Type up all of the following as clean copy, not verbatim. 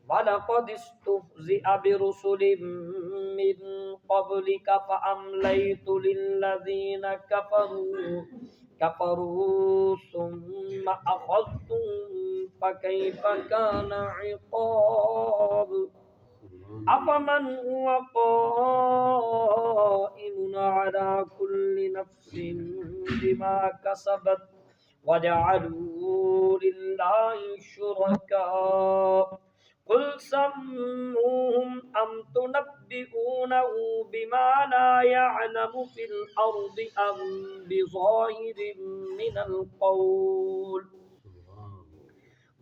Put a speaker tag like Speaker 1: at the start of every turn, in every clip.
Speaker 1: وَلَقَدِ اسْتُهْزِئَ بِرُسُلٍ مِّن قَبْلِكَ فَأَمْلَيْتُ لِلَّذِينَ كَفَرُوا ثُمَّ أَخَذْتُهُمْ فَكَيْفَ كَانَ عِقَابِ أَفَمَنْ هُوَ قَائِمٌ عَلَى كُلِّ نَفْسٍ بِمَا كَسَبَتْ وَجَعَلُوا لِلَّهِ شُرَكَاءَ قُلْ سَمُّوهُمْ أَمْ تُنَبِّئُونَهُ بِمَا لَا يَعْلَمُ فِي الْأَرْضِ أَمْ بِظَاهِرٍ مِّنَ الْقَوْلِ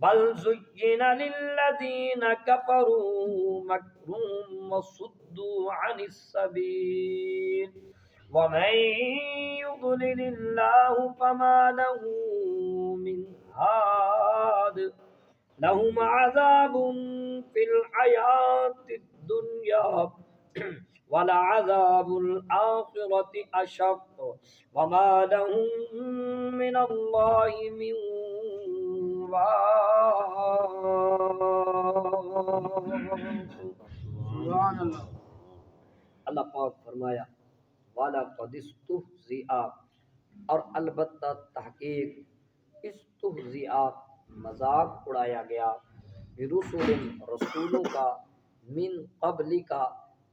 Speaker 1: بَلْ زُيِّنَ لِلَّذِينَ كَفَرُوا مَكْرُهُمْ وَصُدُّوا عَنِ السَّبِيلِ وَمَن يُضْلِلِ اللَّهُ فَمَا لَهُ مِنْ هَادٍ لَهُمْ عَذَابٌ فِي الْحَيَاةِ الدُّنْيَا وَلَعَذَابُ الْآخِرَةِ أَشَقُّ وَمَا لَهُم مِّنَ اللَّهِ مِن اللہ پاک فرمایا وَلَقَدِ اسْتُهْزِئَ اور البتہ تحقیق استہزئ مذاق اڑایا گیا برسول رسولوں کا من قبل کا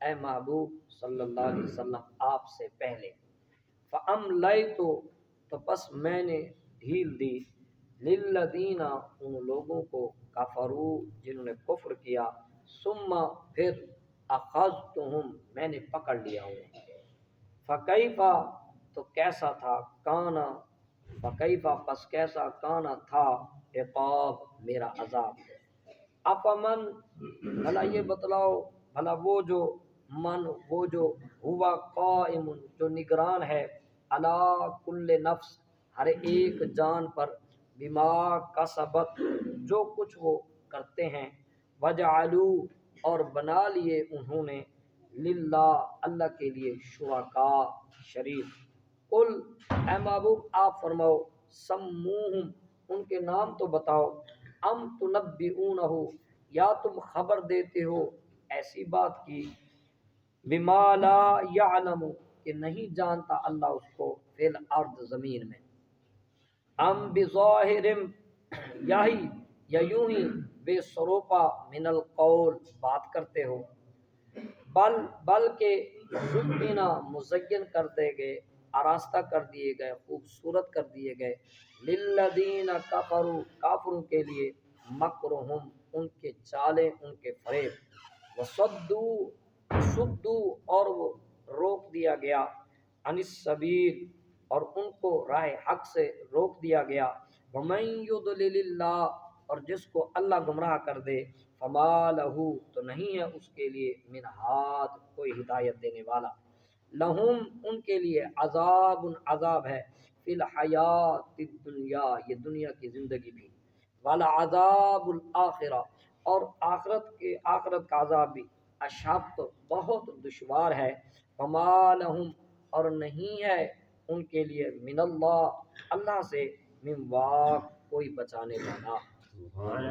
Speaker 1: اے محبوب صلی اللہ علیہ وسلم آپ سے پہلے فَأَمْلَيْتُ تو پس میں نے ڈھیل دی للذین ان لوگوں کو کفروا جنہوں نے کفر کیا ثم پھر اخذتہم میں نے پکڑ لیا ہوں فکیف تو کیسا تھا کانا فکیف پس کیسا کانا تھا عقاب میرا عذاب افمن بھلا یہ بتلاؤ بھلا وہ جو ہوا قائم جو نگران ہے علی کل نفس ہر ایک جان پر بما کسبت جو کچھ وہ کرتے ہیں وجعلوا اور بنا لیے انہوں نے للہ اللہ کے لیے شرکاء شریک قل اے محبوب آپ فرماؤ سموہم ان کے نام تو بتاؤ ام تنبئونہ یا تم خبر دیتے ہو ایسی بات کی بما لا یعلم کہ نہیں جانتا اللہ اس کو فی الارض زمین میں ام بظاہر یا یوں ہی بے سروپا من القول بات کرتے ہو بلکہ زینا مزین کر دے گئے آراستہ کر دیے گئے خوبصورت کر دیے گئے للذین کفروا کافروں کے لیے مکرہم ان کے چالیں ان کے فریب وصدوا اور وہ روک دیا گیا عن السبیل اور ان کو راہ حق سے روک دیا گیا ومن یضلل اللہ اور جس کو اللہ گمراہ کر دے فما لہ تو نہیں ہے اس کے لیے من ہاد کوئی ہدایت دینے والا لہم ان کے لیے عذاب ہے فی الحیات الدنیا یہ دنیا کی زندگی بھی ولعذاب الآخرہ اور آخرت کا عذاب بھی اشق بہت دشوار ہے وما لہم اور نہیں ہے ان کے لیے من اللہ سے من واق کوئی بچانے والا